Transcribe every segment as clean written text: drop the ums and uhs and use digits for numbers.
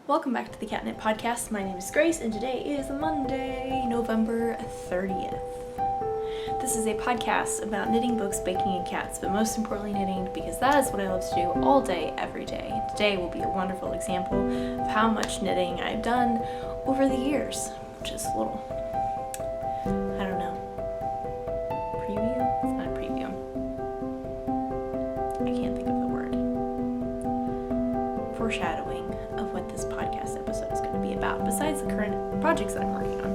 Welcome back to the Catnip Podcast. My name is Grace, and today is Monday, November 30th. This is a podcast about knitting, books, baking, and cats, but most importantly knitting, because that is what I love to do all day, every day. Today will be a wonderful example of how much knitting I've done over the years, which is a little, I don't know, preview? It's not a preview. I can't think of the word. Foreshadowing of what this podcast episode is going to be about, besides the current projects that I'm working on.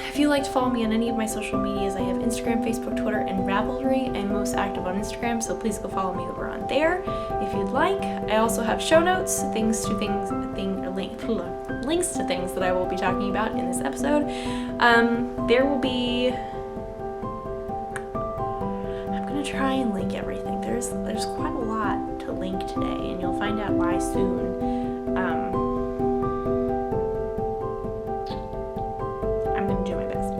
If you'd like to follow me on any of my social medias, I have Instagram, Facebook, Twitter, and Ravelry. I'm most active on Instagram, so please go follow me over on there if you'd like. I also have show notes, links to things that I will be talking about in this episode. There will be, I'm going to try and link everything. There's quite a lot to link today, and you'll find out why soon. I'm going to do my best.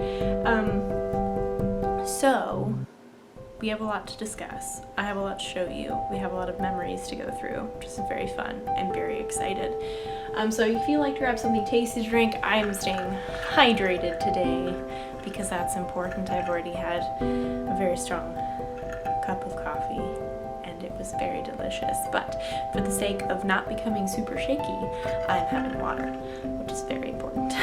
So, we have a lot to discuss. I have a lot to show you. We have a lot of memories to go through, which is very fun. I'm very excited. So if you like to grab something tasty to drink, I am staying hydrated today because that's important. I've already had a very strong cup of coffee and it was very delicious. But for the sake of not becoming super shaky, I'm having water, which is very important.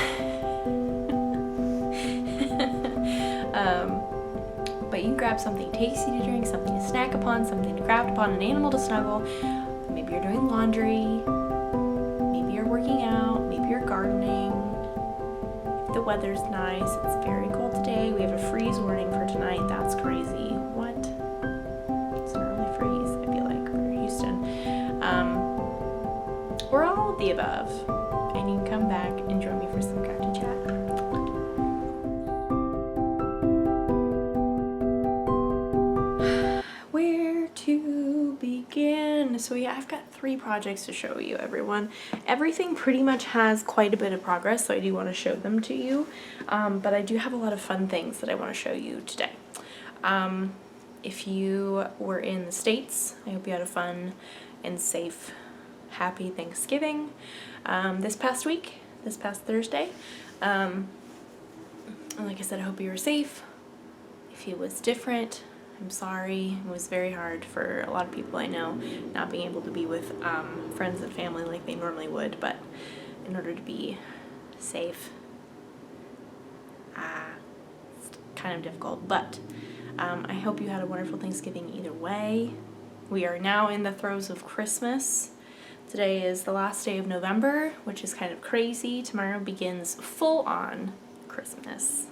But you can grab something tasty to drink, something to snack upon, something to craft upon, an animal to snuggle. Maybe you're doing laundry, maybe you're working out, maybe you're gardening. If the weather's nice, it's very cold today. We have a freeze warning for tonight. That's crazy. What? It's an early freeze, I feel like, for Houston. Or all of the above. And you can come back and join me for some crafty chat. So yeah, I've got 3 projects to show you, everyone. Everything pretty much has quite a bit of progress, so I do want to show them to you. But I do have a lot of fun things that I want to show you today. If you were in the States, I hope you had a fun and safe, happy Thanksgiving this past Thursday. And like I said, I hope you were safe. If it was different, I'm sorry. It was very hard for a lot of people I know not being able to be with friends and family like they normally would, but in order to be safe, it's kind of difficult, but I hope you had a wonderful Thanksgiving either way. We are now in the throes of Christmas. Today is the last day of November, which is kind of crazy. Tomorrow begins full-on Christmas.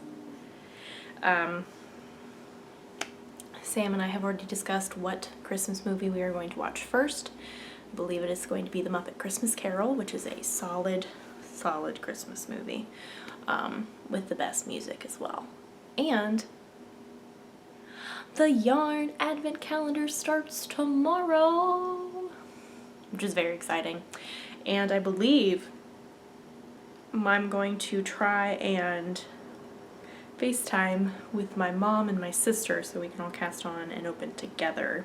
Sam and I have already discussed what Christmas movie we are going to watch first. I believe it is going to be The Muppet Christmas Carol, which is a solid Christmas movie with the best music as well. And the Yarn Advent Calendar starts tomorrow, which is very exciting. And I believe I'm going to try and FaceTime with my mom and my sister so we can all cast on and open together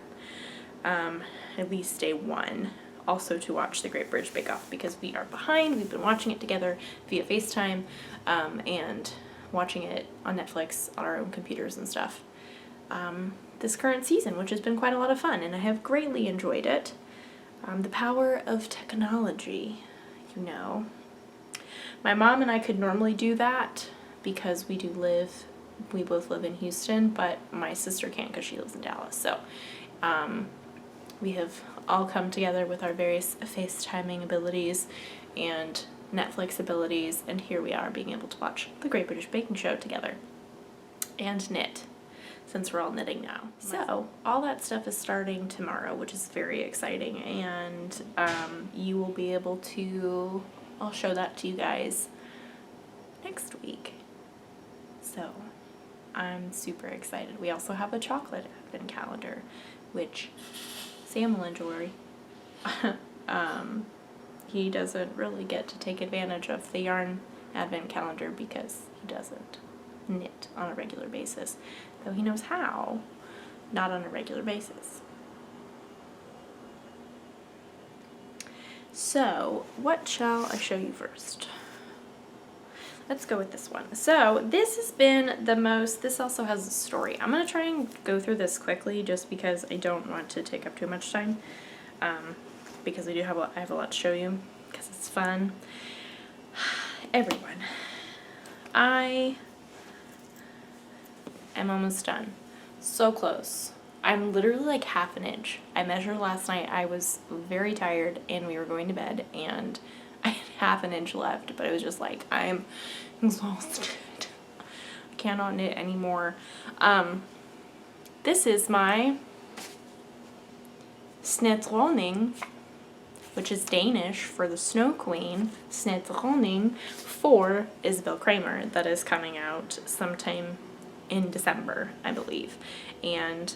at least day 1, also to watch The Great British Bake Off because we are behind. We've been watching it together via FaceTime and watching it on Netflix on our own computers and stuff this current season, which has been quite a lot of fun, and I have greatly enjoyed it. The power of technology, you know. My mom and I could normally do that because we both live in Houston, but my sister can't because she lives in Dallas. So we have all come together with our various FaceTiming abilities and Netflix abilities, and here we are being able to watch The Great British Baking Show together and knit, since we're all knitting now. So all that stuff is starting tomorrow, which is very exciting, and you will be able to, I'll show that to you guys next week. So I'm super excited. We also have a chocolate advent calendar, which Sam will enjoy. He doesn't really get to take advantage of the yarn advent calendar because he doesn't knit on a regular basis, though he knows how, not on a regular basis. So what shall I show you first? Let's go with this one. So this has been the most, this also has a story. I'm going to try and go through this quickly just because I don't want to take up too much time. Because I have a lot to show you because it's fun. Everyone, I am almost done. So close. I'm literally like half an inch. I measured last night. I was very tired and we were going to bed and I had half an inch left, but it was just like, I'm exhausted. I cannot knit anymore. This is my Snedroning, which is Danish for the Snow Queen, Snedroning for Isabel Kramer, that is coming out sometime in December, I believe. And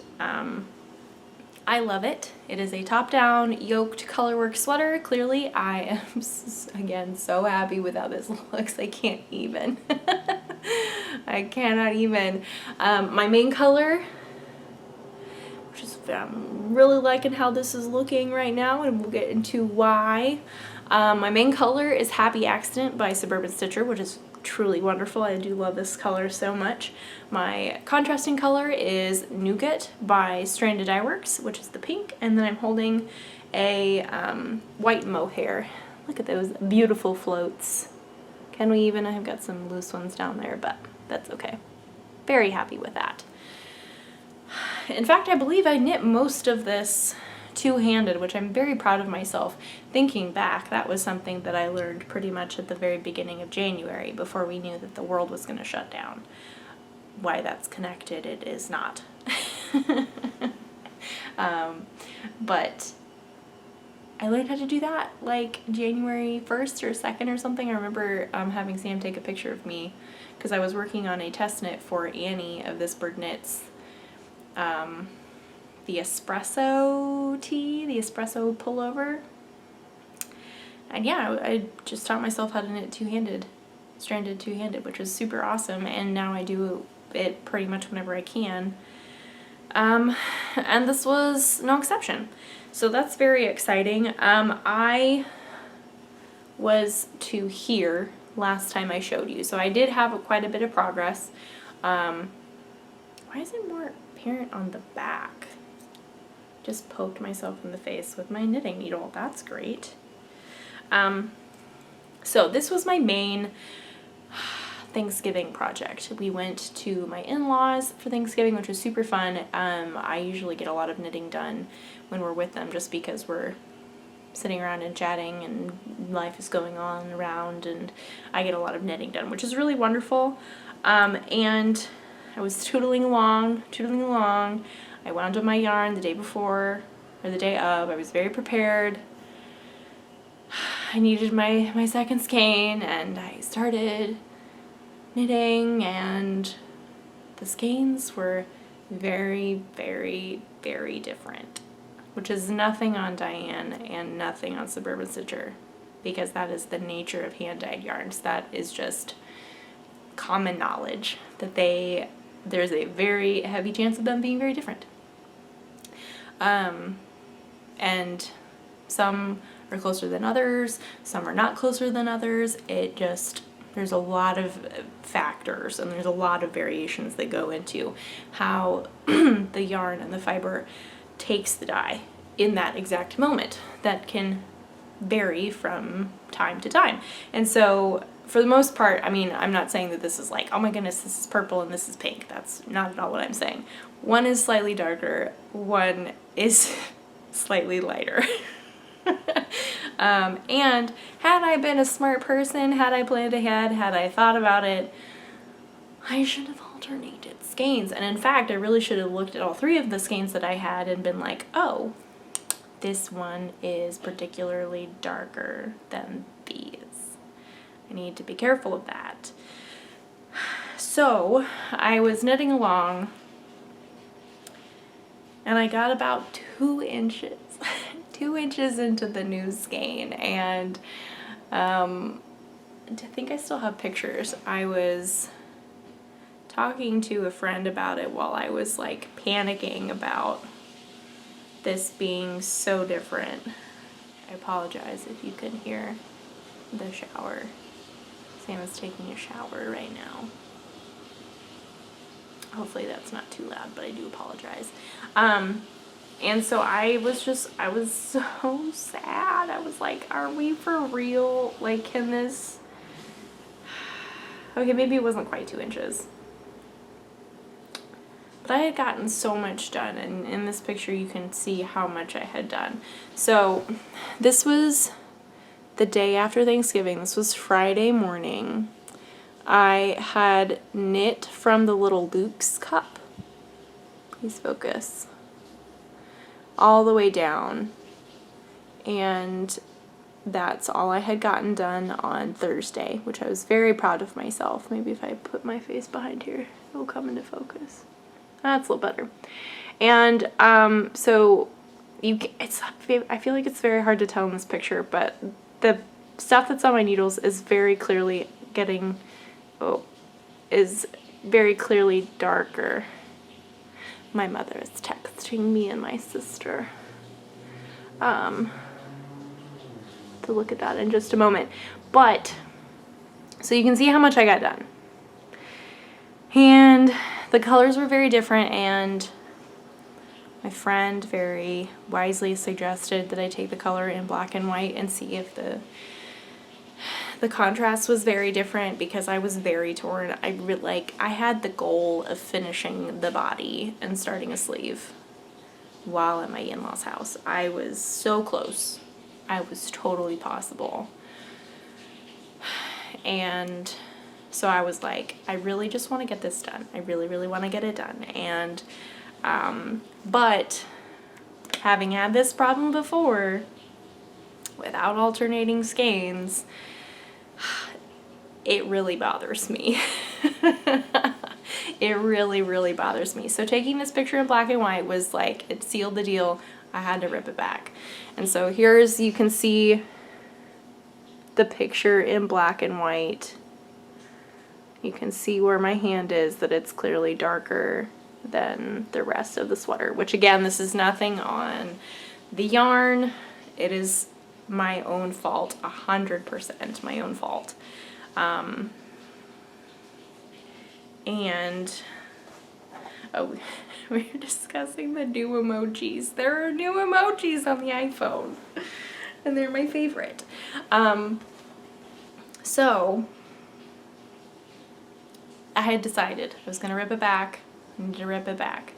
I love it. It is a top-down yoked colorwork sweater. Clearly, I am, again, so happy with how this looks. I can't even. I cannot even. My main color, which is, I'm really liking how this is looking right now, and we'll get into why. My main color is Happy Accident by Suburban Stitcher, which is truly wonderful. I do love this color so much. My contrasting color is Nougat by Stranded Dyeworks, which is the pink, and then I'm holding a white mohair. Look at those beautiful floats. Can we even? I've got some loose ones down there, but that's okay. Very happy with that. In fact, I believe I knit most of this two-handed, which I'm very proud of myself. Thinking back, that was something that I learned pretty much at the very beginning of January, before we knew that the world was going to shut down. Why that's connected, it is not. But I learned how to do that like January 1st or 2nd or something. I remember having Sam take a picture of me because I was working on a test knit for Annie of This Bird Knits. The espresso tee, the espresso pullover. And yeah, I just taught myself how to knit two-handed, stranded two-handed, which was super awesome. And now I do it pretty much whenever I can. And this was no exception. So that's very exciting. I was to here last time I showed you. So I did have quite a bit of progress. Why is it more apparent on the back? Just poked myself in the face with my knitting needle. That's great. So this was my main Thanksgiving project. We went to my in-laws for Thanksgiving, which was super fun. I usually get a lot of knitting done when we're with them just because we're sitting around and chatting and life is going on around, and I get a lot of knitting done, which is really wonderful. And I was tootling along. I wound up my yarn the day before, or the day of. I was very prepared. I needed my second skein, and I started knitting, and the skeins were very, very, very different, which is nothing on Diane and nothing on Suburban Stitcher, because that is the nature of hand-dyed yarns. That is just common knowledge that there's a very heavy chance of them being very different. And some are closer than others, some are not closer than others. There's a lot of factors and there's a lot of variations that go into how the yarn and the fiber takes the dye in that exact moment. That can vary from time to time. And so for the most part, I mean, I'm not saying that this is like, oh my goodness, this is purple and this is pink. That's not at all what I'm saying. One is slightly darker, one is slightly lighter. And had I been a smart person, had I planned ahead, had I thought about it, I should have alternated skeins. And in fact, I really should have looked at all three of the skeins that I had and been like, oh, this one is particularly darker than these. I need to be careful of that. So I was knitting along and I got about 2 inches. 2 inches into the new skein, and I think I still have pictures. I was talking to a friend about it while I was like panicking about this being so different. I apologize if you can hear the shower. Sam is taking a shower right now. Hopefully that's not too loud, but I do apologize. And so I was so sad. I was like, are we for real? Like, can this... Okay, maybe it wasn't quite 2 inches. But I had gotten so much done, and in this picture you can see how much I had done. So this was the day after Thanksgiving. This was Friday morning. I had knit from the little Luke's cup. Please focus. All the way down. And that's all I had gotten done on Thursday, which I was very proud of myself. Maybe if I put my face behind here, it'll come into focus. That's a little better. And so I feel like it's very hard to tell in this picture, but the stuff that's on my needles is very clearly is very clearly darker. My mother is texting me and my sister. To look at that in just a moment. But, so you can see how much I got done. And the colors were very different, and my friend very wisely suggested that I take the color in black and white and see if the contrast was very different, because I was very torn. I had the goal of finishing the body and starting a sleeve while at my in-laws' house. I was so close. I was totally possible. And so I was like, I really just want to get this done. I really, really want to get it done. And, but having had this problem before without alternating skeins, it really bothers me. It really, really bothers me. So taking this picture in black and white was like, it sealed the deal. I had to rip it back. And so here's, you can see the picture in black and white. You can see where my hand is, that it's clearly darker than the rest of the sweater, which again, this is nothing on the yarn. It is my own fault, 100% my own fault. And, oh, we were discussing the new emojis. There are new emojis on the iPhone, and they're my favorite. So, I had decided I was going to rip it back. I needed to rip it back.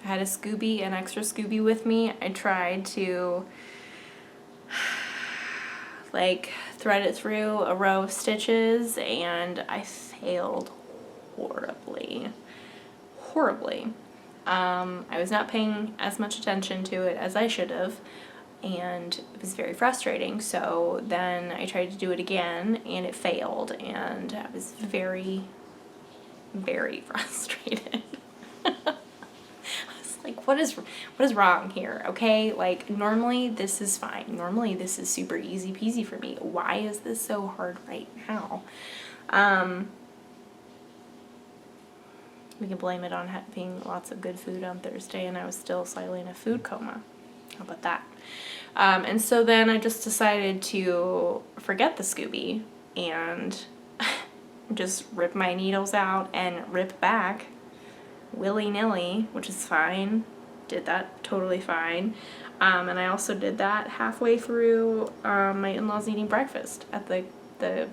I had an extra Scooby with me. I tried to like thread it through a row of stitches, and I failed horribly. I was not paying as much attention to it as I should have, and it was very frustrating. So then I tried to do it again, and it failed, and I was very, very frustrated. I was like, what is wrong here? Okay, like normally this is fine. Normally this is super easy peasy for me. Why is this so hard right now? We can blame it on having lots of good food on Thursday, and I was still slightly in a food coma. How about that? And so then I just decided to forget the Scooby and just rip my needles out and rip back willy-nilly, which is fine. Did that totally fine. And I also did that halfway through my in-laws eating breakfast at the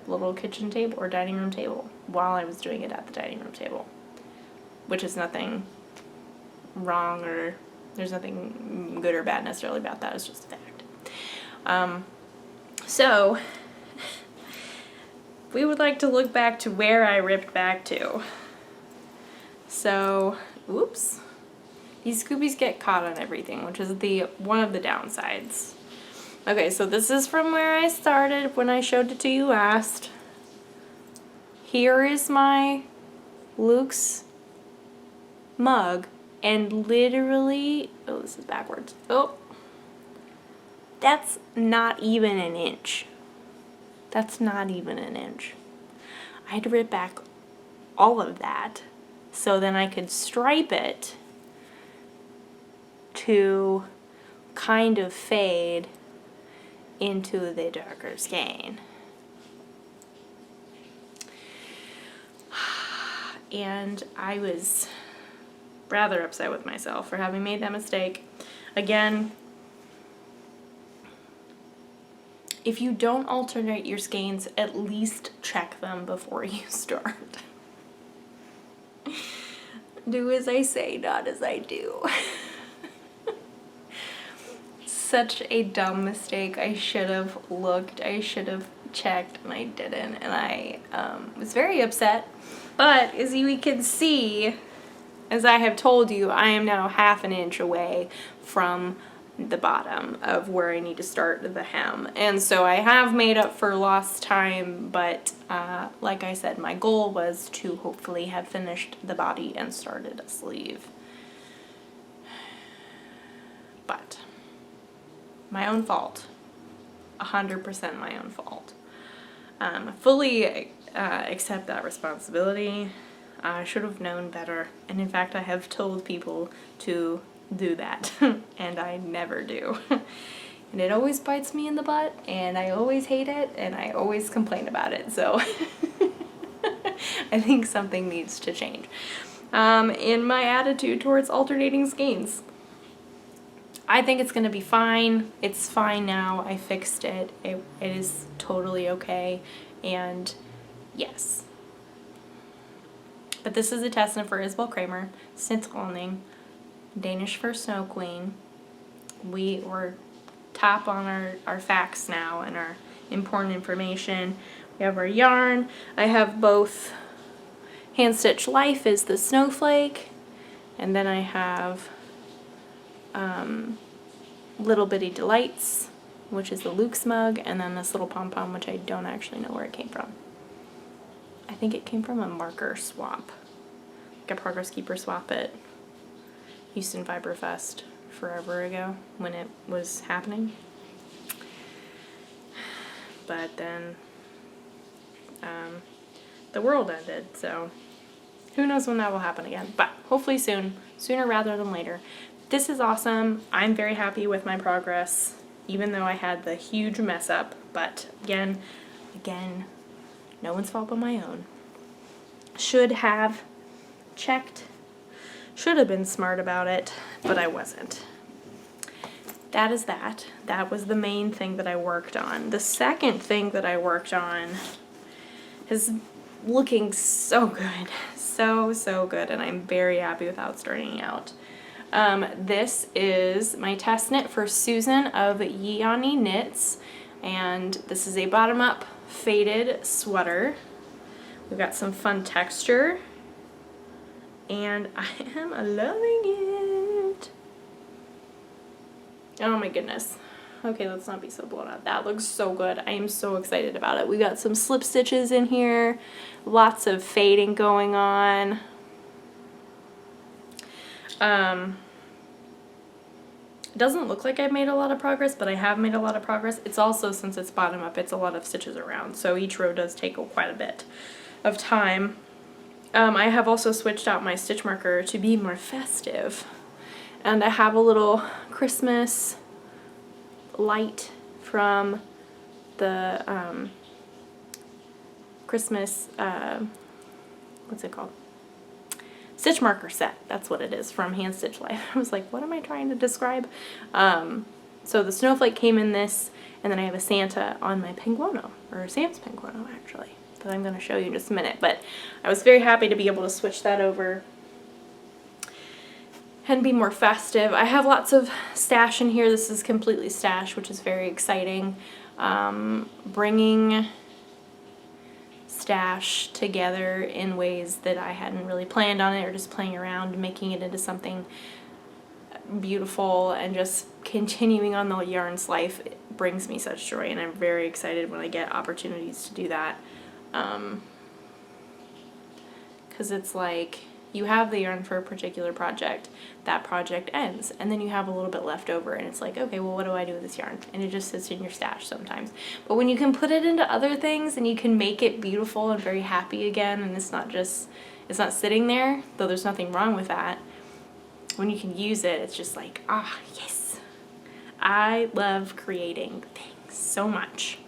little kitchen table or dining room table, while I was doing it at the dining room table, which is nothing wrong, or there's nothing good or bad necessarily about that. It's just a fact. So we would like to look back to where I ripped back to. So, oops. These Scoobies get caught on everything, which is one of the downsides. Okay, so this is from where I started when I showed it to you last. Here is my Luke's mug, and literally, oh, this is backwards. Oh, that's not even an inch. That's not even an inch. I had to rip back all of that so then I could stripe it to kind of fade into the darker skein. And I was rather upset with myself for having made that mistake. Again, if you don't alternate your skeins, at least check them before you start. Do as I say, not as I do. Such a dumb mistake. I should have looked, I should have checked, and I didn't, and I was very upset. But as you can see, as I have told you, I am now ½ an inch away from the bottom of where I need to start the hem. And so I have made up for lost time, but like I said, my goal was to hopefully have finished the body and started a sleeve. But my own fault. 100% my own fault. Fully accept that responsibility. I should have known better, and in fact I have told people to do that and I never do. And it always bites me in the butt, and I always hate it, and I always complain about it, so I think something needs to change in my attitude towards alternating skeins. I think it's gonna be fine. It's fine now. I fixed it. It is totally okay, and yes. But this is a test for Isabel Kramer, Syncopated, Danish for Snow Queen. We were top on our facts now and our important information. We have our yarn. I have both Hand Stitch Life is the snowflake, and then I have Little Bitty Delights, which is the Luke's mug, and then this little pom-pom, which I don't actually know where it came from. I think it came from a marker swap, like a Progress Keeper swap at Houston Fiberfest forever ago when it was happening. But then the world ended, so who knows when that will happen again, but hopefully soon, sooner rather than later. This is awesome. I'm very happy with my progress, even though I had the huge mess up, but again, no one's fault but my own. Should have checked, should have been smart about it, but I wasn't. That is that. That was the main thing that I worked on. The second thing that I worked on is looking so good. So good, and I'm very happy with how it's turning out. This is my test knit for Susan of Yeani Knits, and this is a bottom-up faded sweater. We've got some fun texture, and I am loving it. Oh my goodness. Okay, let's not be so blown out. That looks so good. I am so excited about it. We got some slip stitches in here, lots of fading going on. It doesn't look like I've made a lot of progress, but I have made a lot of progress. It's also, since it's bottom up, it's a lot of stitches around, so each row does take quite a bit of time. I have also switched out my stitch marker to be more festive, and I have a little Christmas light from the Christmas, what's it called? Stitch marker set. That's what it is, from Hand Stitch Life. I was like, what am I trying to describe? So the snowflake came in this, and then I have a Santa on my Penguino, or Sam's Penguino actually, that I'm going to show you in just a minute. But I was very happy to be able to switch that over and be more festive. I have lots of stash in here. This is completely stash, which is very exciting. Bringing stash together in ways that I hadn't really planned on it, or just playing around, making it into something beautiful, and just continuing on the yarn's life. It brings me such joy, and I'm very excited when I get opportunities to do that. Because it's like, you have the yarn for a particular project, that project ends, and then you have a little bit left over, and it's like, okay, well, what do I do with this yarn? And it just sits in your stash sometimes. But when you can put it into other things, and you can make it beautiful and very happy again, and it's not sitting there, though there's nothing wrong with that, when you can use it, it's just like, ah, yes. I love creating things. so much.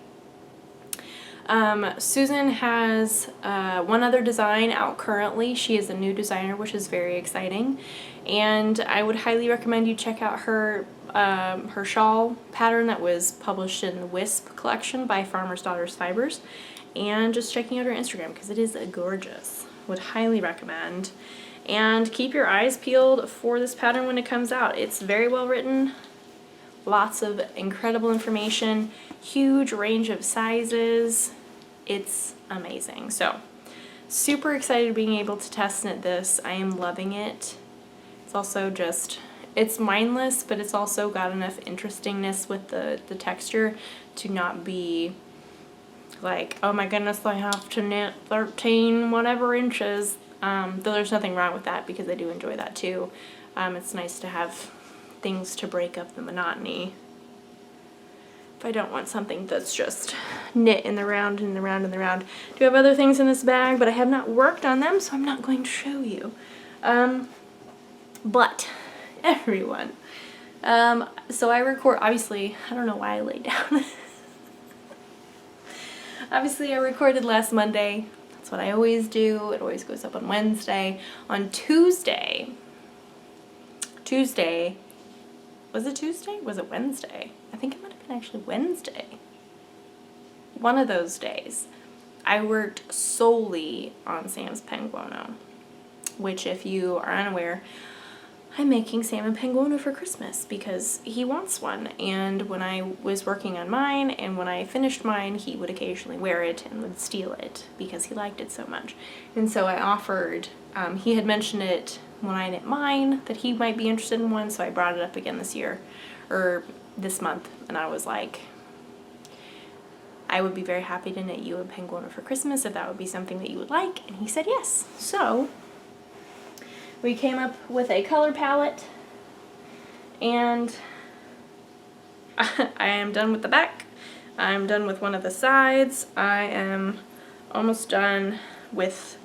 Susan has one other design out currently. She is a new designer, which is very exciting, and I would highly recommend you check out her shawl pattern that was published in the Wisp collection by Farmer's Daughters Fibers, and just checking out her Instagram because it is gorgeous. Would highly recommend. And keep your eyes peeled for this pattern when it comes out. It's very well written, lots of incredible information, huge range of sizes. It's amazing. So super excited being able to test knit this. I am loving it. It's also just, it's mindless, but it's also got enough interestingness with the texture to not be like, oh my goodness, I have to knit 13 whatever inches. Though there's nothing wrong with that because I do enjoy that too. It's nice to have things to break up the monotony. If I don't want something that's just knit in the round and the round and the round. I do have other things in this bag, but I have not worked on them, so I'm not going to show you. But everyone, so I record, obviously, I don't know why I laid down. Obviously I recorded last Monday. That's what I always do. It always goes up on Wednesday. On Tuesday, was it Tuesday? Was it Wednesday? I think it might have been actually Wednesday. One of those days, I worked solely on Sam's Penguino, which, if you are unaware, I'm making Sam a Penguino for Christmas because he wants one. And when I was working on mine and when I finished mine, he would occasionally wear it and would steal it because he liked it so much. And so I offered, he had mentioned it when I knit mine that he might be interested in one, so I brought it up again this year, or this month, and I was like, I would be very happy to knit you a Penguino for Christmas if that would be something that you would like, and he said yes. So we came up with a color palette, and I am done with the back. I'm done with one of the sides. I am almost done with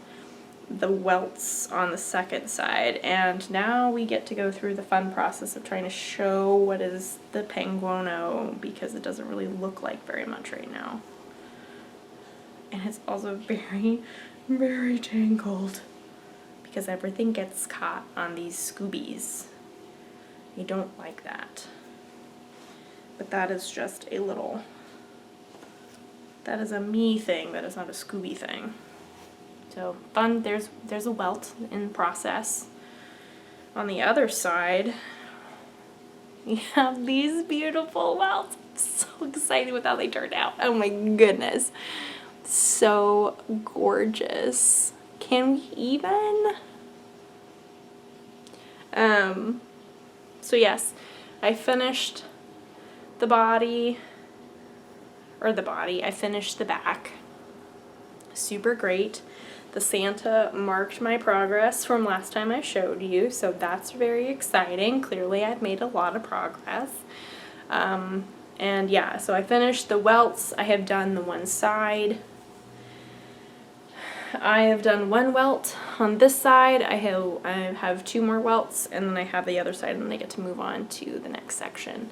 the welts on the second side, and now we get to go through the fun process of trying to show what is the Penguino, because it doesn't really look like very much right now. And it's also very, very tangled because everything gets caught on these Scoobies. You don't like that. But that is just a little, that is a me thing, that is not a Scooby thing. So fun, there's a welt in process. On the other side, we have these beautiful welts. I'm so excited with how they turned out. Oh my goodness. So gorgeous. Can we even? So yes, I finished the body, I finished the back. Super great. The Santa marked my progress from last time I showed you, so that's very exciting. Clearly I've made a lot of progress. And yeah, so I finished the welts. I have done the one side. I have done one welt on this side. I have two more welts, and then I have the other side, and then I get to move on to the next section.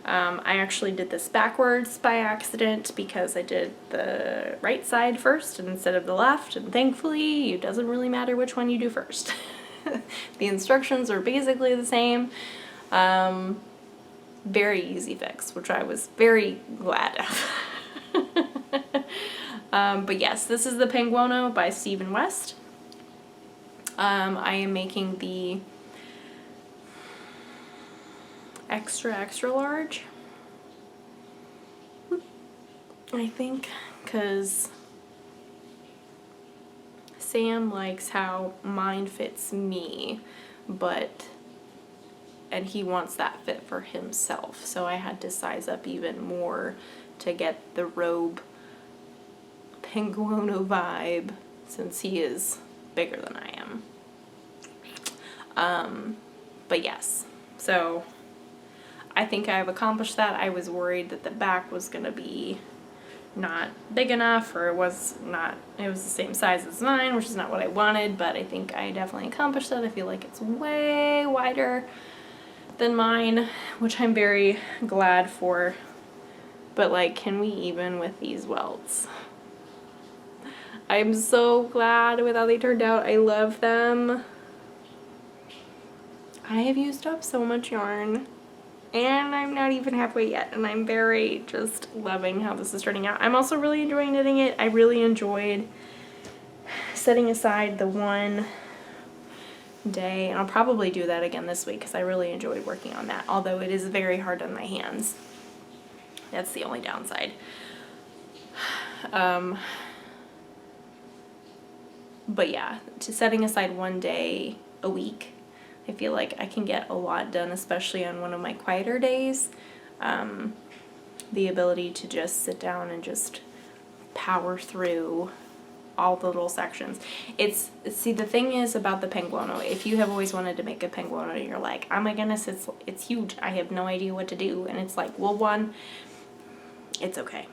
I actually did this backwards by accident because I did the right side first instead of the left, and thankfully it doesn't really matter which one you do first. The instructions are basically the same. Very easy fix, which I was very glad of. But yes, this is the Penguino by Stephen West. I am making the extra large, I think, because Sam likes how mine fits me, and he wants that fit for himself, so I had to size up even more to get the robe Penguino vibe, since he is bigger than I am. But yes, so I think I've accomplished that. I was worried that the back was going to be not big enough, or it was the same size as mine, which is not what I wanted, but I think I definitely accomplished that. I feel like it's way wider than mine, which I'm very glad for but like, can we even with these welts? I'm so glad with how they turned out. I love them. I have used up so much yarn, and I'm not even halfway yet, and I'm very just loving how this is turning out. I'm also really enjoying knitting it. I really enjoyed setting aside the one day, and I'll probably do that again this week because I really enjoyed working on that, although it is very hard on my hands. That's the only downside. But yeah, to setting aside one day a week, I feel like I can get a lot done, especially on one of my quieter days. The ability to just sit down and just power through all the little sections. See, the thing is about the Penguino, if you have always wanted to make a Penguino and you're like, oh my goodness, it's huge, I have no idea what to do, and it's like, well, one, it's okay.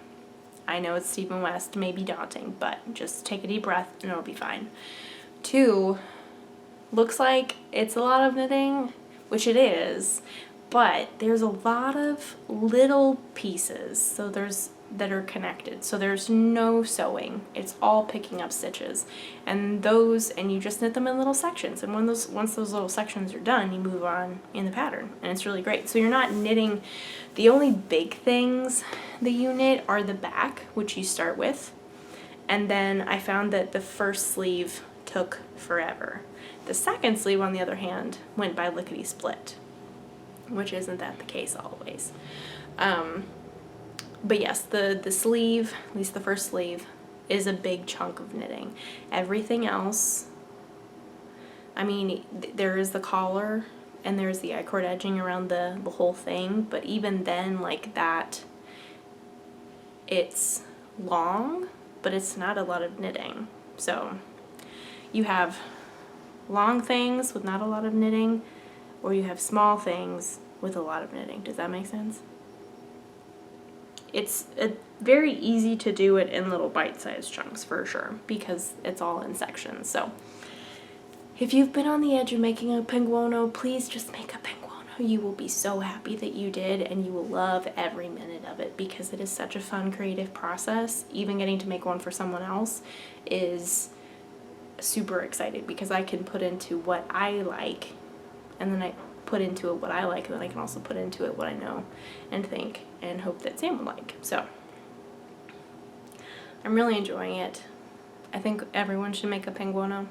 I know it's Stephen West, may be daunting, but just take a deep breath and it'll be fine. Two, looks like it's a lot of knitting, which it is, but there's a lot of little pieces that are connected. So there's no sewing. It's all picking up stitches. And you just knit them in little sections. And once those little sections are done, you move on in the pattern. And it's really great. So you're not knitting, the only big things that you knit are the back, which you start with. And then I found that the first sleeve took forever. The second sleeve, on the other hand, went by lickety-split, which isn't that the case always. But yes, the sleeve, at least the first sleeve, is a big chunk of knitting. Everything else, I mean, there is the collar and there's the I-cord edging around the whole thing, but even then, like that, it's long, but it's not a lot of knitting. So you have long things with not a lot of knitting, or you have small things with a lot of knitting. Does that make sense? It's very easy to do it in little bite-sized chunks for sure, because it's all in sections. So if you've been on the edge of making a Penguino, please just make a Penguino. You will be so happy that you did, and you will love every minute of it, because it is such a fun creative process. Even getting to make one for someone else is super excited, because I can put into what I like, and then I put into it what I like, and then I can also put into it what I know and think and hope that Sam would like. So I'm really enjoying it. I think everyone should make a Penguino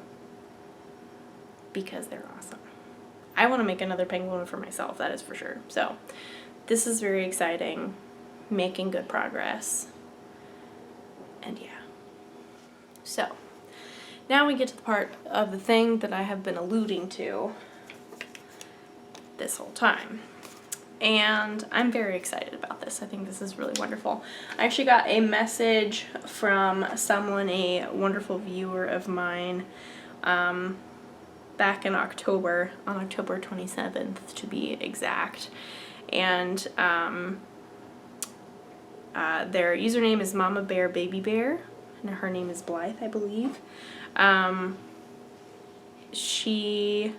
because they're awesome. I want to make another Penguino for myself, that is for sure. So this is very exciting, making good progress, and yeah. So now we get to the part of the thing that I have been alluding to this whole time. And I'm very excited about this. I think this is really wonderful. I actually got a message from someone, a wonderful viewer of mine, back in October, on October 27th to be exact. And their username is Mama Bear Baby Bear, and her name is Blythe, I believe. She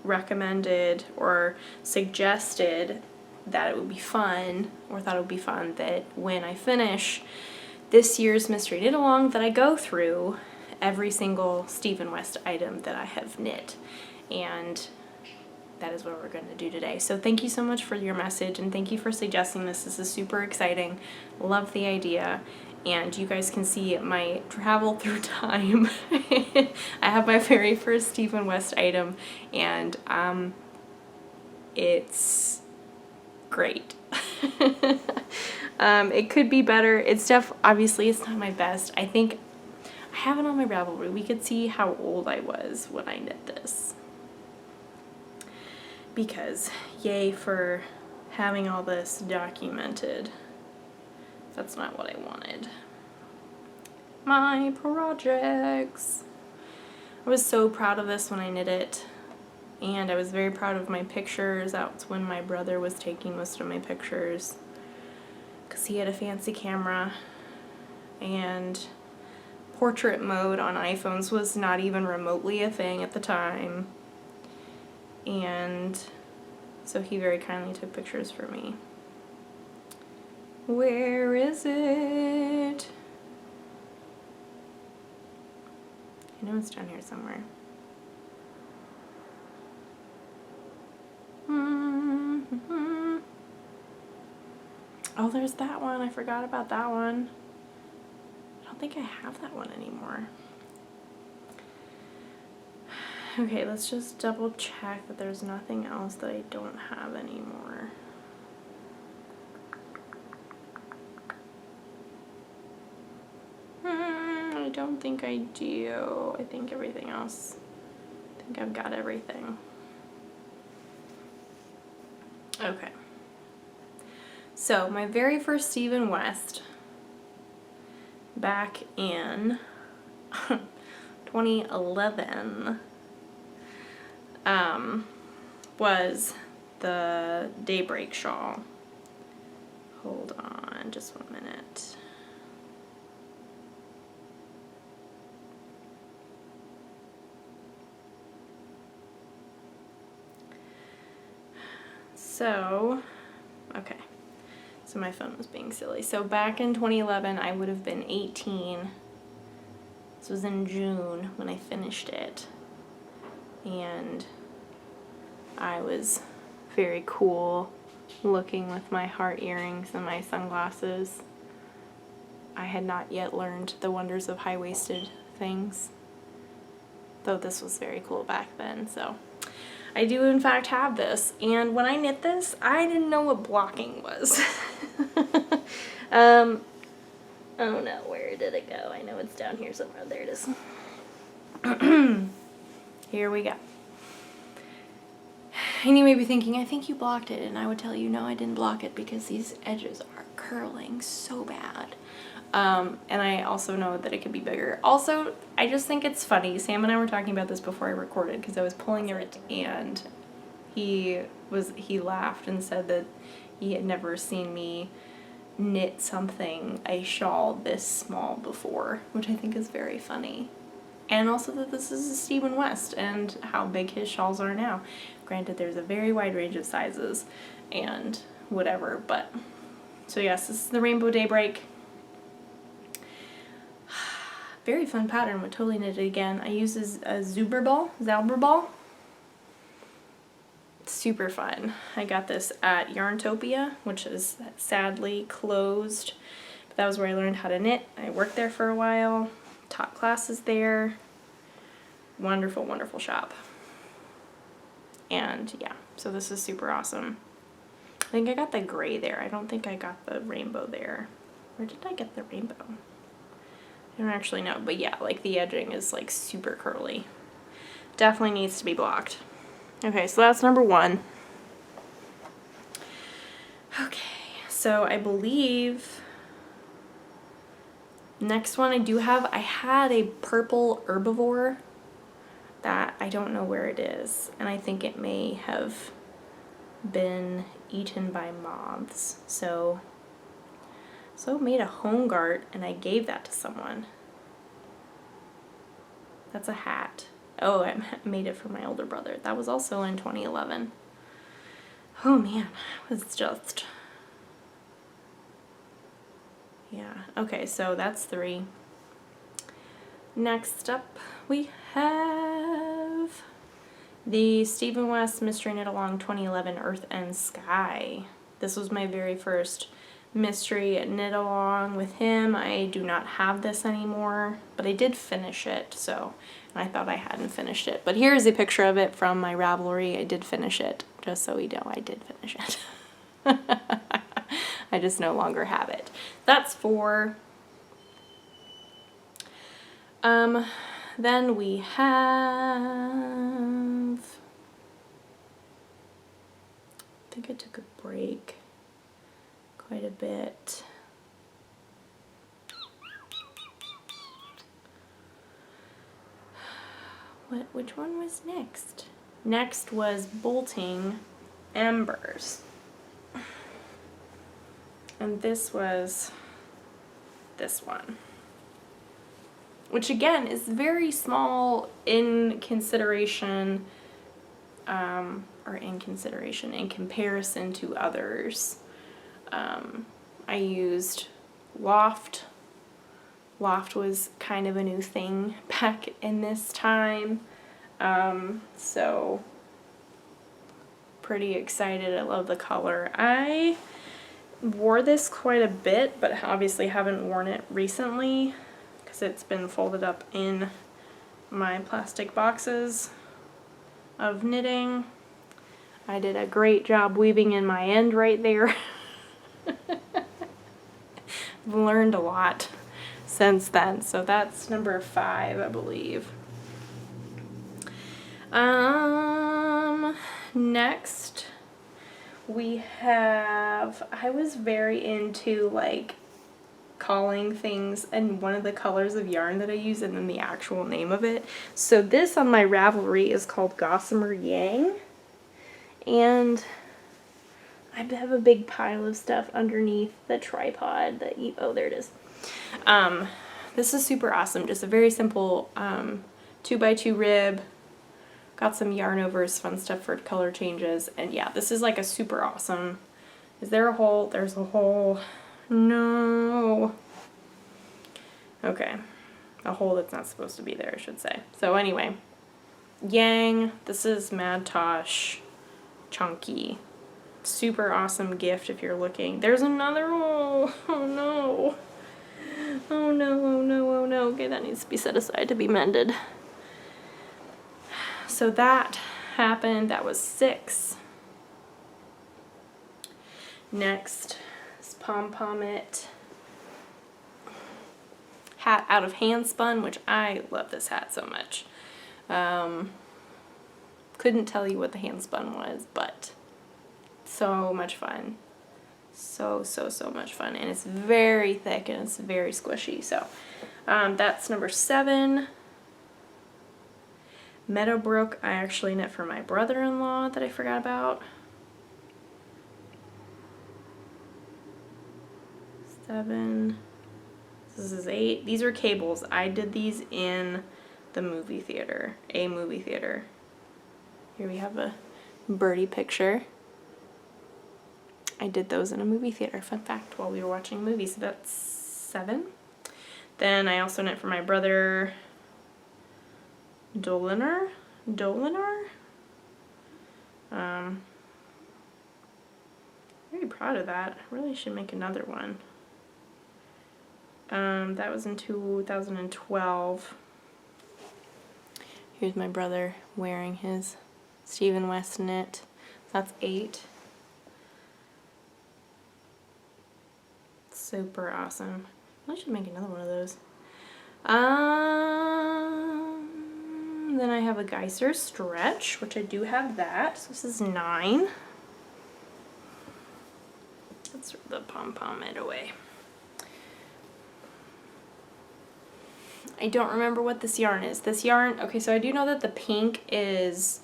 recommended or suggested that it would be fun, or thought it would be fun, that when I finish this year's Mystery Knit Along, that I go through every single Stephen West item that I have knit. And that is what we're going to do today. So thank you so much for your message, and thank you for suggesting this. This is super exciting. Love the idea. And you guys can see my travel through time. I have my very first Stephen West item, and it's great. It could be better. It's obviously it's not my best. I think I have it on my Ravelry. We could see how old I was when I knit this. Because yay for having all this documented. That's not what I wanted. My projects. I was so proud of this when I knit it, and I was very proud of my pictures. That's when my brother was taking most of my pictures, because he had a fancy camera, and portrait mode on iPhones was not even remotely a thing at the time, and so he very kindly took pictures for me. Where is it? I know it's down here somewhere. Oh, there's that one. I forgot about that one. I don't think I have that one anymore. Okay, let's just double check that there's nothing else that I don't have anymore. I don't think I do. I think everything else, I think I've got everything. Okay. So my very first Stephen West back in 2011 was the Daybreak Shawl. Hold on just 1 minute. So, okay. So my phone was being silly. So back in 2011, I would have been 18. This was in June when I finished it. And I was very cool looking with my heart earrings and my sunglasses. I had not yet learned the wonders of high-waisted things, though this was very cool back then. So I do in fact have this, and when I knit this, I didn't know what blocking was. Oh no, where did it go? I know it's down here somewhere. There it is. Here we go. And you may be thinking, I think you blocked it, and I would tell you, no, I didn't block it because these edges are curling so bad. And I also know that it could be bigger. Also, I just think it's funny. Sam and I were talking about this before I recorded because I was pulling it, and he laughed and said that he had never seen me knit something, a shawl this small before, which I think is very funny. And also that this is a Stephen West and how big his shawls are now. Granted, there's a very wide range of sizes and whatever, but so yes, this is the Rainbow Daybreak. Very fun pattern, would totally knit it again. I use a Zauber ball. Super fun. I got this at Yarntopia, which is sadly closed, but that was where I learned how to knit. I worked there for a while, taught classes there. Wonderful, wonderful shop. And yeah, so this is super awesome. I think I got the gray there. I don't think I got the rainbow there. Where did I get the rainbow? I don't actually know, but yeah, like the edging is like super curly. Definitely needs to be blocked. Okay, so that's number one. Okay, so I believe next one I had a purple herbivore that I don't know where it is, and I think it may have been eaten by moths. So I made a home guard and I gave that to someone. That's a hat. Oh, I made it for my older brother. That was also in 2011. Oh man, it was just... Yeah, okay, so that's 3. Next up, we have the Stephen West Mystery Knit Along 2011 Earth and Sky. This was my very first mystery knit along with him. I do not have this anymore, but I did finish it, so I thought I hadn't finished it. But here's a picture of it from my Ravelry. I did finish it, just so we know I did finish it. I just no longer have it. That's 4. Then we have... I think I took a break quite a bit. Which one was next? Next was Bolting Embers. And this was this one. Which again is very small in consideration, in comparison to others. I used Loft. Loft was kind of a new thing back in this time. So pretty excited. I love the color. I wore this quite a bit, but obviously haven't worn it recently because it's been folded up in my plastic boxes of knitting. I did a great job weaving in my end right there. I've learned a lot since then. So that's number 5, I believe. Next we have, I was very into like calling things and one of the colors of yarn that I use and then the actual name of it. So this on my Ravelry is called Gossamer Yang, and I have a big pile of stuff underneath the tripod that oh, there it is. This is super awesome. Just a very simple 2x2 rib. Got some yarn overs, fun stuff for color changes. And yeah, this is like a super awesome. Is there a hole? There's a hole. No. Okay. A hole that's not supposed to be there, I should say. So anyway, Yang. This is Mad Tosh Chunky. Super awesome gift if you're looking. There's another hole. Oh no. Oh no, oh no, oh no. Okay, that needs to be set aside to be mended. So that happened. That was 6. Next is Pom Pom It hat out of Handspun, which I love this hat so much. Couldn't tell you what the Handspun was, but so much fun. So much fun. And it's very thick and it's very squishy. So that's number 7. Meadowbrook, I actually knit for my brother-in-law that I forgot about. 7. This is 8. These are cables. I did these in the movie theater, a movie theater. Here we have a birdie picture. I did those in a movie theater, fun fact, while we were watching movies. So that's 7. Then I also knit for my brother Dolinar. Very proud of that. I really should make another one. That was in 2012. Here's my brother wearing his Stephen West knit. That's 8. Super awesome. I should make another one of those. Then I have a Geyser Stretch, which I do have that. So this is 9. Let's throw the pom-pom it away. I don't remember what this yarn is. This yarn, okay, so I do know that the pink is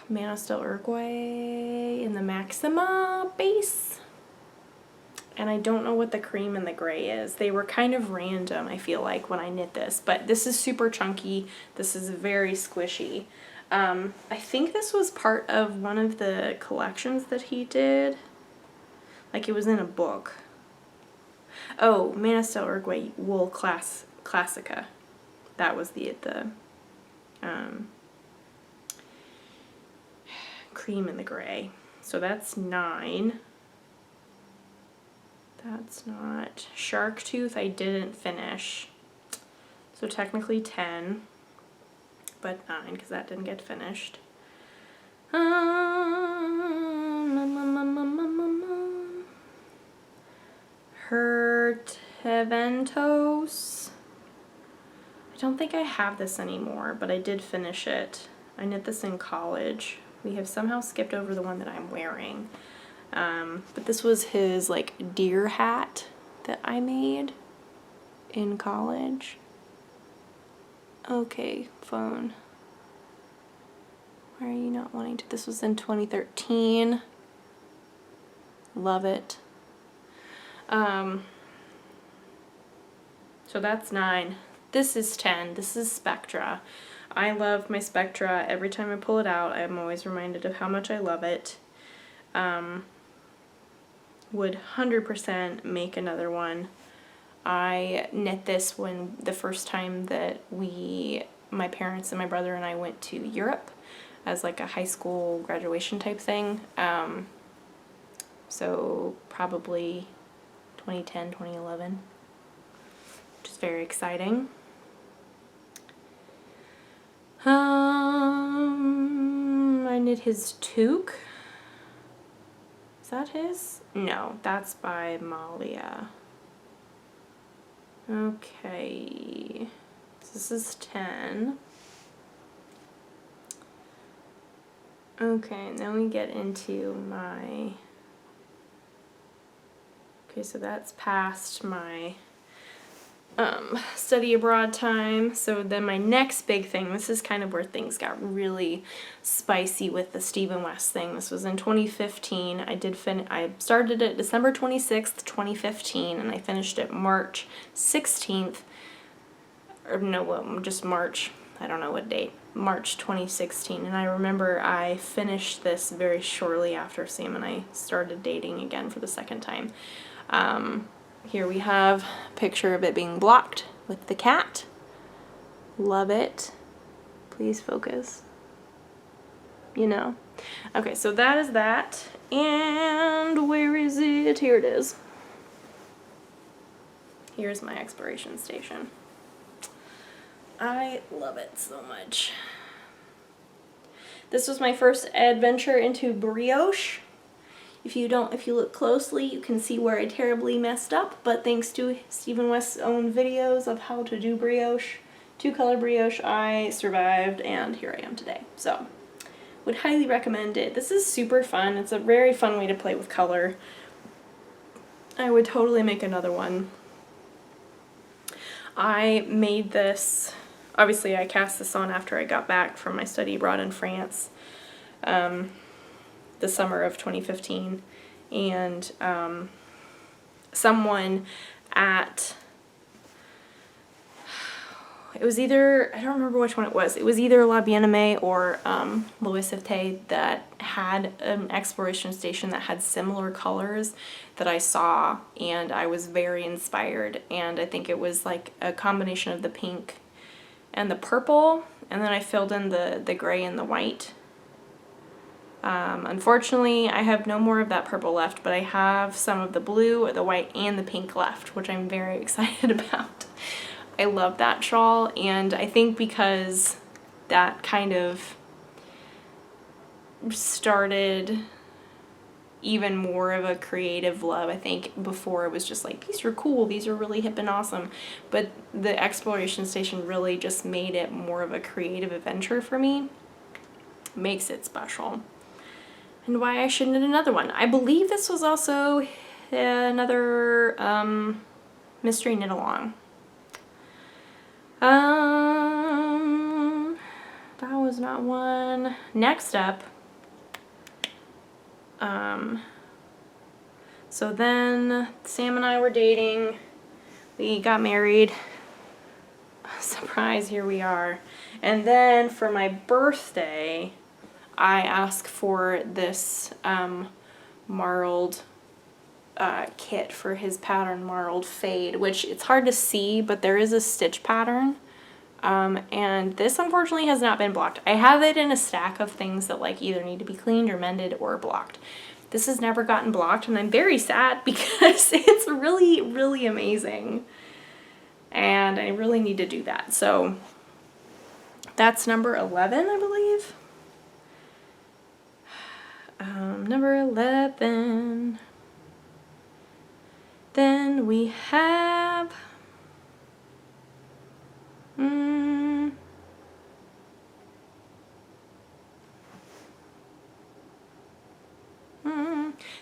Manistel Uruguay in the Maxima base. And I don't know what the cream and the gray is. They were kind of random, I feel like, when I knit this. But this is super chunky. This is very squishy. I think this was part of one of the collections that he did. Like it was in a book. Oh, Manistel Uruguay Wool Classica. That was the cream and the gray. So that's 9. That's not Shark Tooth. I didn't finish. So technically 10, but 9 because that didn't get finished. Herteventos. I don't think I have this anymore, but I did finish it. I knit this in college. We have somehow skipped over the one that I'm wearing. But this was his like deer hat that I made in college. Okay, phone. Why are you not wanting to? This was in 2013. Love it. So that's 9. This is 10. This is Spectra. I love my Spectra. Every time I pull it out, I'm always reminded of how much I love it. would 100% make another one. I knit this when the first time that my parents and my brother and I went to Europe as like a high school graduation type thing. So probably 2010, 2011, which is very exciting. I knit his toque. Is that his? No, that's by Malia. Okay, so this is 10. Okay, and then we get into my, okay, so that's past my study abroad time. So then my next big thing, this is kind of where things got really spicy with the Stephen West thing. This was in 2015. I started it December 26th, 2015, and I finished it March 16th, or no, just March, I don't know what date, March 2016. And I remember I finished this very shortly after Sam and I started dating again for the second time. Here we have a picture of it being blocked with the cat. Love it. Please focus. You know. Okay, so that is that. And where is it? Here it is. Here's my exploration station. I love it so much. This was my first adventure into brioche. If you look closely, you can see where I terribly messed up, but thanks to Stephen West's own videos of how to do brioche, 2-color brioche, I survived, and here I am today. So, would highly recommend it. This is super fun. It's a very fun way to play with color. I would totally make another one. I made this, obviously I cast this on after I got back from my study abroad in France. The summer of 2015, and someone at, it was either, I don't remember which one it was either La Bien-Aimée or Louis Vuitton that had an exploration station that had similar colors that I saw, and I was very inspired, and I think it was like a combination of the pink and the purple, and then I filled in the gray and the white. Unfortunately, I have no more of that purple left, but I have some of the blue, the white, and the pink left, which I'm very excited about. I love that shawl, and I think because that kind of started even more of a creative love. I think before it was just like, these are cool, these are really hip and awesome, but the exploration station really just made it more of a creative adventure for me. Makes it special. And why I should knit another one. I believe this was also another mystery knit along. That was not one. Next up, so then Sam and I were dating. We got married. Surprise, here we are. And then for my birthday, I asked for this marled kit for his pattern, Marled Fade, which it's hard to see, but there is a stitch pattern. And this unfortunately has not been blocked. I have it in a stack of things that like either need to be cleaned or mended or blocked. This has never gotten blocked, and I'm very sad because it's really, really amazing. And I really need to do that. So that's number 11, I believe. Number 11. Then we have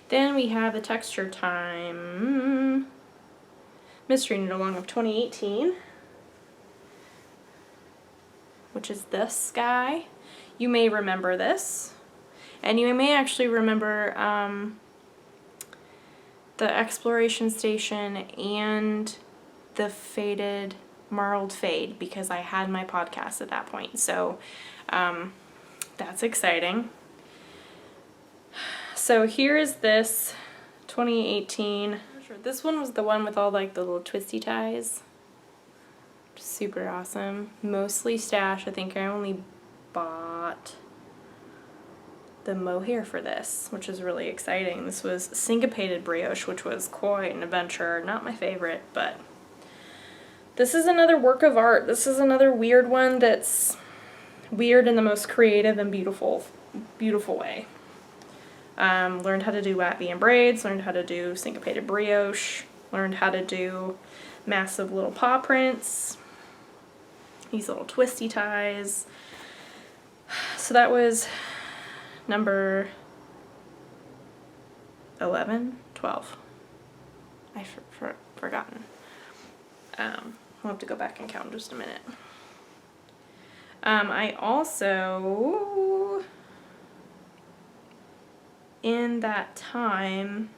then we have the Texture Time Mystery Knit Along of 2018, which is this guy. You may remember this, and you may actually remember the Exploration Station and the Faded Marled Fade, because I had my podcast at that point. So that's exciting. So here is this 2018. This one was the one with all like the little twisty ties. Super awesome. Mostly stash. I think I only bought the mohair for this, which is really exciting. This was Syncopated Brioche, which was quite an adventure. Not my favorite, but this is another work of art. This is another weird one that's weird in the most creative and beautiful way. Learned how to do wavy and braids, learned how to do syncopated brioche, learned how to do massive little paw prints, these little twisty ties. So that was number 11, 12. I've forgotten. We'll have to go back and count in just a minute. I also, in that time,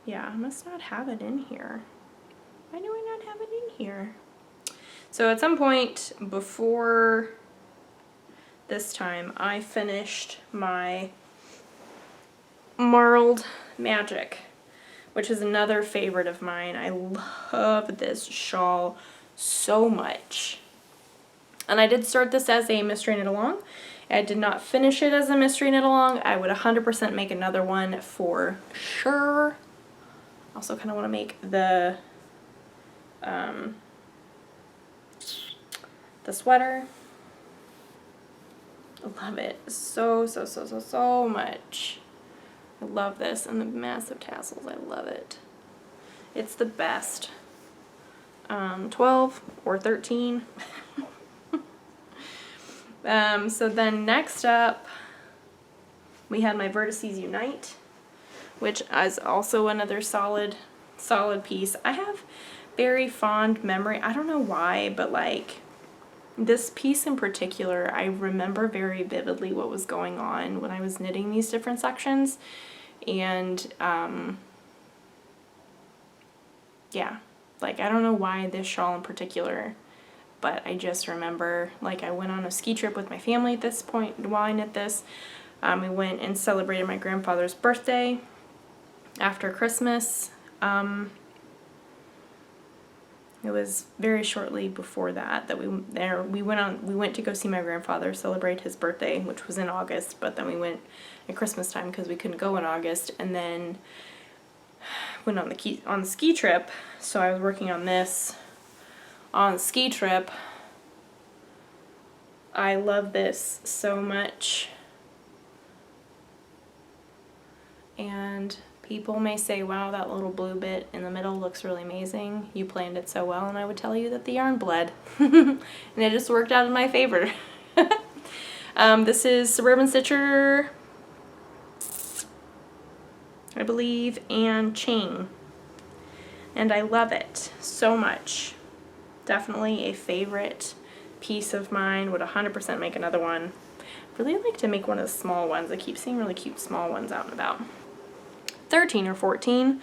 yeah, I must not have it in here. Why do I not have it in here? So at some point before this time, I finished my Marled Magic, which is another favorite of mine. I love this shawl so much. And I did start this as a mystery knit along. I did not finish it as a mystery knit along. I would 100% make another one for sure. Also kind of want to make the sweater. I love it so much. I love this, and the massive tassels, I love it. It's the best. 12 or 13. So then next up, we had my Vertices Unite, which is also another solid piece. I have very fond memory. I don't know why, but like this piece in particular, I remember very vividly what was going on when I was knitting these different sections. And yeah, like I don't know why this shawl in particular, but I just remember, like, I went on a ski trip with my family at this point while I knit this. We went and celebrated my grandfather's birthday after Christmas. It was very shortly before that we went to go see my grandfather celebrate his birthday, which was in August, but then we went at Christmas time because we couldn't go in August, and then went on the ski trip. So I was working on this on the ski trip. I love this so much. And people may say, wow, that little blue bit in the middle looks really amazing. You planned it so well, and I would tell you that the yarn bled. And it just worked out in my favor. This is Suburban Stitcher, I believe, and Chain. And I love it so much. Definitely a favorite piece of mine. Would 100% make another one. Really like to make one of the small ones. I keep seeing really cute small ones out and about. 13 or 14.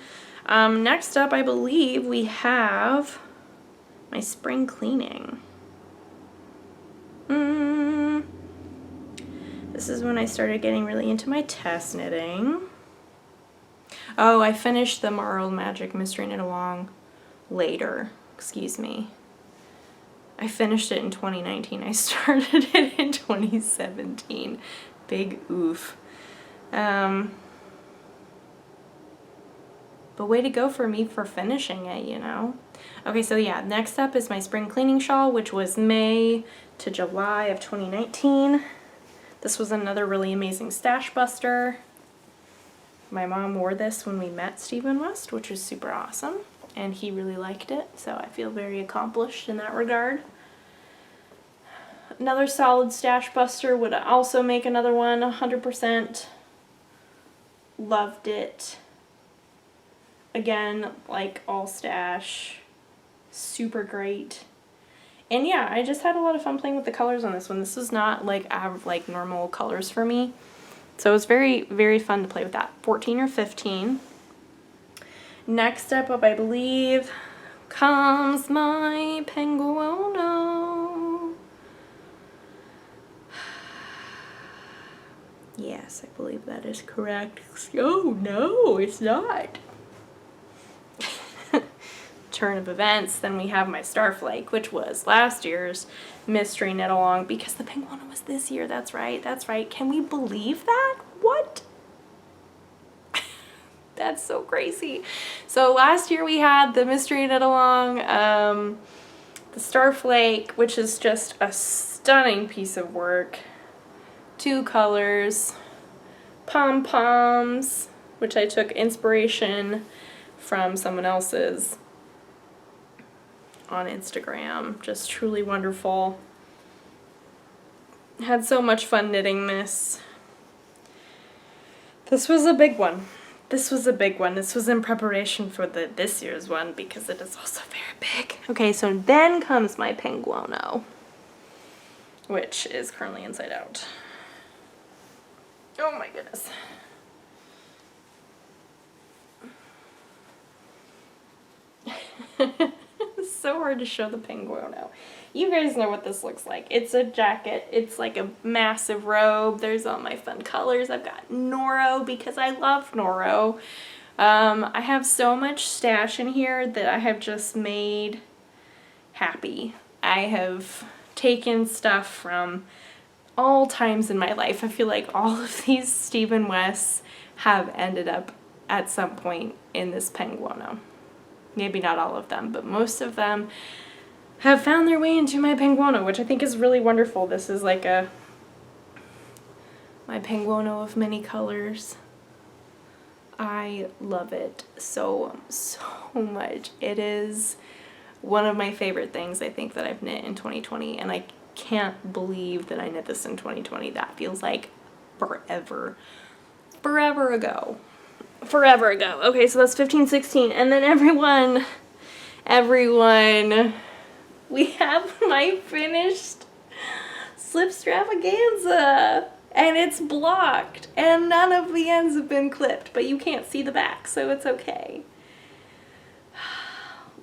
Next up, I believe we have my spring cleaning. This is when I started getting really into my test knitting. Oh, I finished the Marled Magic Mystery Knit Along later. Excuse me. I finished it in 2019. I started it in 2017. Big oof. But way to go for me for finishing it, you know? Okay, so yeah, next up is my spring cleaning shawl, which was May to July of 2019. This was another really amazing stash buster. My mom wore this when we met Stephen West, which was super awesome, and he really liked it, so I feel very accomplished in that regard. Another solid stash buster, would also make another one, 100%. Loved it. Again, like all stash, super great. And yeah, I just had a lot of fun playing with the colors on this one. This was not like normal colors for me. So it was very, very fun to play with that. 14 or 15. Next step up, I believe, comes my Penguino. Yes, I believe that is correct. Oh no, it's not. Turn of events, then we have my Starflake, which was last year's mystery knit along because the Penguino was this year. That's right, that's right. Can we believe that? What? That's so crazy. So last year we had the mystery knit along, the Starflake, which is just a stunning piece of work. 2 colors, pom-poms, which I took inspiration from someone else's on Instagram. Just truly wonderful. Had so much fun knitting this. This was a big one. This was a big one. This was in preparation for this year's one because it is also very big. Okay, so then comes my Penguino, which is currently inside out. Oh my goodness. It's so hard to show the Penguino. You guys know what this looks like. It's a jacket. It's like a massive robe. There's all my fun colors. I've got Noro because I love Noro. I have so much stash in here that I have just made happy. I have taken stuff from all times in my life. I feel like all of these Stephen Wests have ended up at some point in this Penguino. Maybe not all of them, but most of them have found their way into my Penguino, which I think is really wonderful. This is like my Penguino of many colors. I love it so much. It is one of my favorite things I think that I've knit in 2020, and I can't believe that I knit this in 2020. That feels like forever ago. Forever ago. Okay, so that's 15, 16, and then everyone, we have my finished slipstravaganza, and it's blocked, and none of the ends have been clipped, but you can't see the back, so it's okay.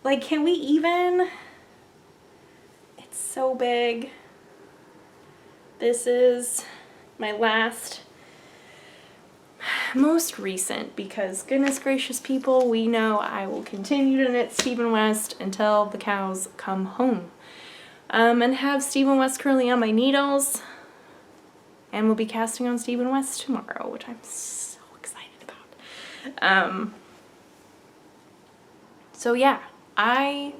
Like, can we even? It's so big. This is my most recent, because goodness gracious people, we know I will continue to knit Stephen West until the cows come home. And have Stephen West currently on my needles, and we'll be casting on Stephen West tomorrow, which I'm so excited about. So yeah, I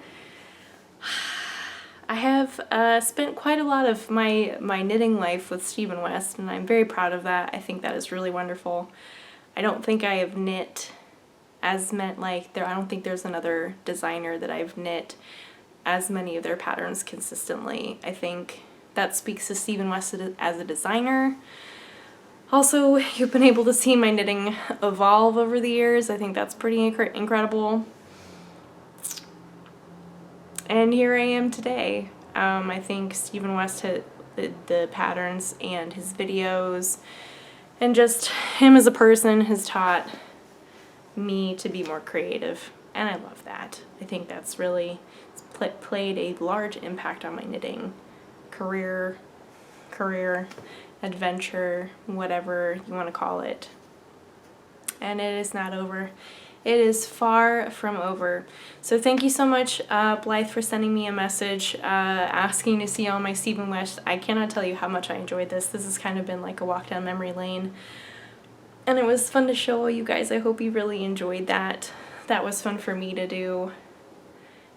have spent quite a lot of my knitting life with Stephen West, and I'm very proud of that. I think that is really wonderful. I don't think I have knit I don't think there's another designer that I've knit as many of their patterns consistently. I think that speaks to Stephen West as a designer. Also, you've been able to see my knitting evolve over the years. I think that's pretty incredible. And here I am today. I think Stephen West had the patterns and his videos and just him as a person has taught me to be more creative, and I love that. I think that's really played a large impact on my knitting career, adventure, whatever you want to call it. And it is not over. It is far from over. So thank you so much, Blythe, for sending me a message asking to see all my Stephen West. I cannot tell you how much I enjoyed this. This has kind of been like a walk down memory lane. And it was fun to show you guys. I hope you really enjoyed that. That was fun for me to do.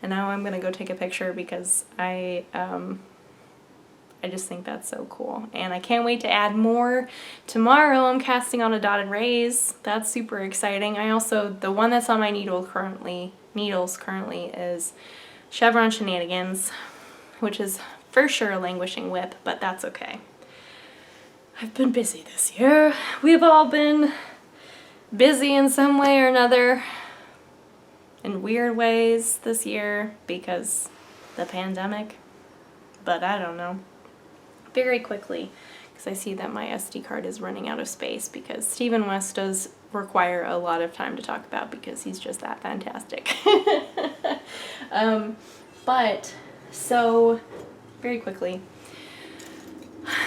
And now I'm going to go take a picture because I just think that's so cool. And I can't wait to add more. Tomorrow I'm casting on a dotted raise. That's super exciting. The one that's on my needles currently is Chevron Shenanigans, which is for sure a languishing whip, but that's okay. I've been busy this year. We've all been busy in some way or another, in weird ways this year because the pandemic, but I don't know. Very quickly, because I see that my SD card is running out of space, because Stephen West does require a lot of time to talk about because he's just that fantastic. So very quickly,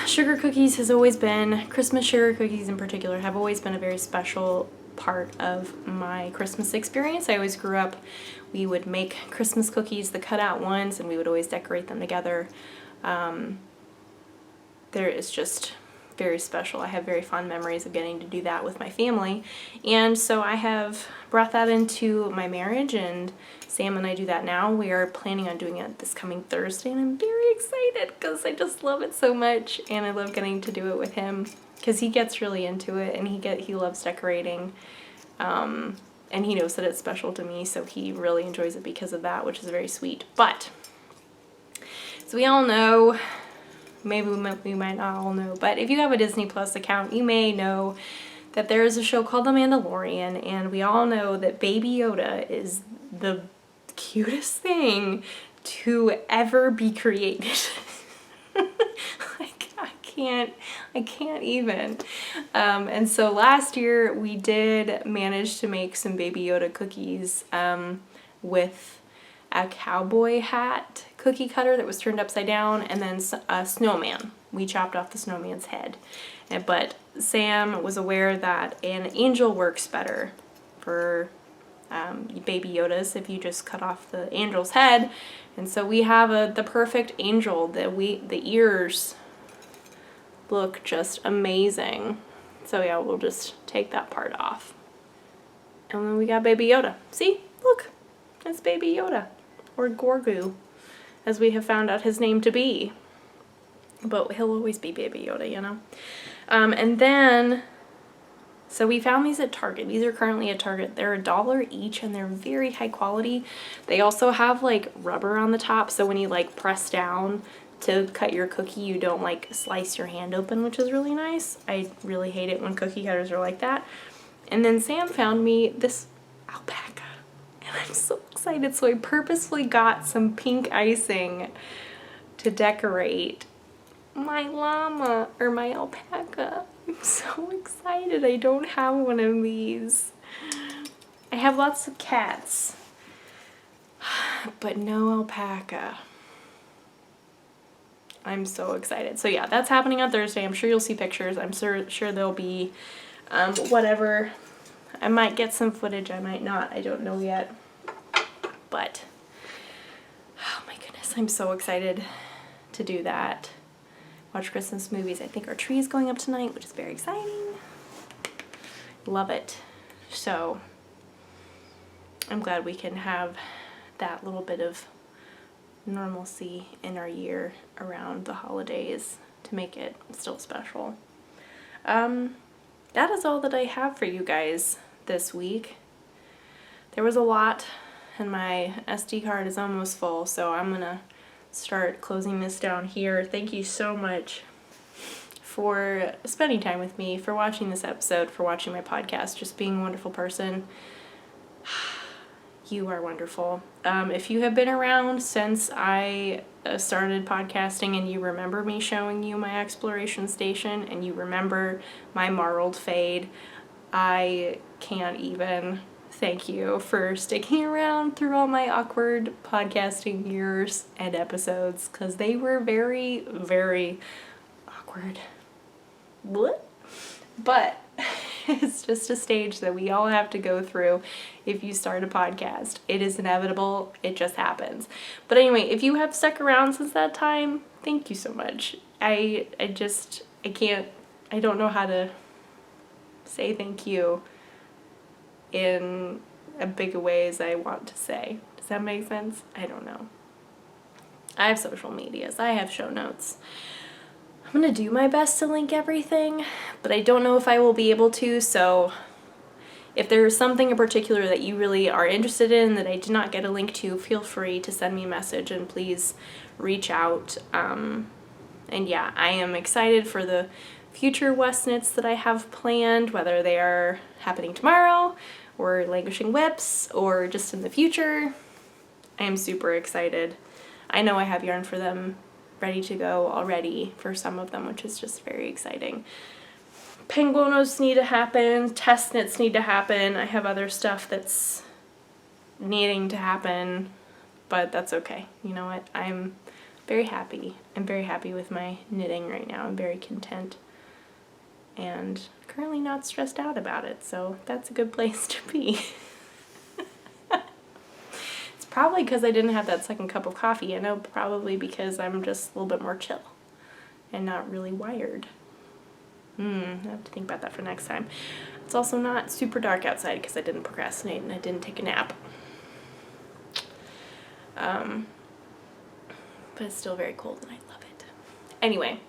Sugar cookies has always been, Christmas sugar cookies in particular, have always been a very special part of my Christmas experience. I always grew up, we would make Christmas cookies, the cutout ones, and we would always decorate them together. There is just very special. I have very fond memories of getting to do that with my family. And so I have brought that into my marriage, and Sam and I do that now. We are planning on doing it this coming Thursday, and I'm very excited because I just love it so much, and I love getting to do it with him because he gets really into it, and he loves decorating. And he knows that it's special to me, so he really enjoys it because of that, which is very sweet. But, as we all know, maybe we might not all know, but if you have a Disney Plus account, you may know that there is a show called The Mandalorian, and we all know that Baby Yoda is the cutest thing to ever be created. Like, I can't even. And so last year we did manage to make some Baby Yoda cookies with a cowboy hat cookie cutter that was turned upside down, and then a snowman. We chopped off the snowman's head. But Sam was aware that an angel works better for Baby Yodas if you just cut off the angel's head. And so we have the perfect angel. The ears look just amazing. So yeah, we'll just take that part off. And then we got Baby Yoda. See? Look. It's Baby Yoda. Or Gorgu, as we have found out his name to be. But he'll always be Baby Yoda, you know? And then, so we found these at Target. These are currently at Target. They're $1 each, and they're very high quality. They also have like rubber on the top, so when you like press down to cut your cookie, you don't like slice your hand open, which is really nice. I really hate it when cookie cutters are like that. And then Sam found me this alpaca, and I'm so excited. So I purposefully got some pink icing to decorate my llama, or my alpaca. I'm so excited. I don't have one of these. I have lots of cats, but no alpaca. I'm so excited. So yeah, that's happening on Thursday. I'm sure you'll see pictures. I'm sure there'll be whatever. I might get some footage, I might not. I don't know yet. But, oh my goodness, I'm so excited to do that. Watch Christmas movies. I think our tree is going up tonight, which is very exciting. Love it. So, I'm glad we can have that little bit of normalcy in our year around the holidays to make it still special. That is all that I have for you guys this week. There was a lot, and my SD card is almost full, so I'm gonna start closing this down here. Thank you so much for spending time with me, for watching this episode, for watching my podcast, just being a wonderful person. You are wonderful. If you have been around since I started podcasting and you remember me showing you my exploration station and you remember my marled fade, I can't even thank you for sticking around through all my awkward podcasting years and episodes, because they were very, very awkward. What? But it's just a stage that we all have to go through if you start a podcast. It is inevitable. It just happens. But anyway, if you have stuck around since that time, thank you so much. I don't know how to say thank you in as big a way as I want to say. Does that make sense? I don't know. I have social medias. I have show notes. I'm gonna do my best to link everything, but I don't know if I will be able to, so if there's something in particular that you really are interested in that I did not get a link to, feel free to send me a message and please reach out. And yeah, I am excited for the future West Knits that I have planned, whether they are happening tomorrow or languishing whips or just in the future. I am super excited. I know I have yarn for them ready to go already for some of them, which is just very exciting. Penguinos need to happen, test knits need to happen. I have other stuff that's needing to happen, but that's okay. You know what? I'm very happy. I'm very happy with my knitting right now. I'm very content and currently not stressed out about it, so that's a good place to be. It's probably because I didn't have that second cup of coffee. I know probably because I'm just a little bit more chill and not really wired. I have to think about that for next time. It's also not super dark outside because I didn't procrastinate and I didn't take a nap. But it's still very cold and I love it. Anyway,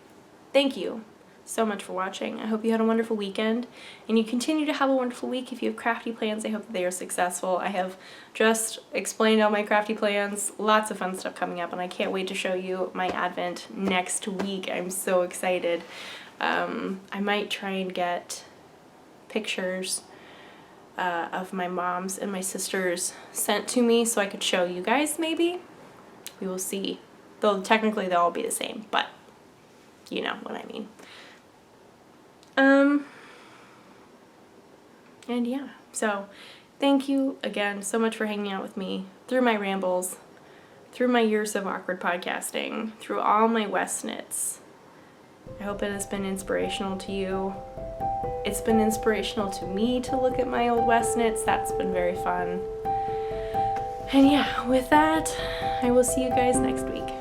thank you so much for watching. I hope you had a wonderful weekend and you continue to have a wonderful week. If you have crafty plans, I hope that they are successful. I have just explained all my crafty plans, lots of fun stuff coming up, and I can't wait to show you my advent next week. I'm so excited. I might try and get pictures of my mom's and my sister's sent to me so I could show you guys maybe. We will see. Though technically they'll all be the same, but you know what I mean. And yeah, so thank you again so much for hanging out with me through my rambles, through my years of awkward podcasting, through all my West knits. I hope it has been inspirational to you. It's been inspirational to me to look at my old West knits. That's been very fun. And yeah, with that, I will see you guys next week.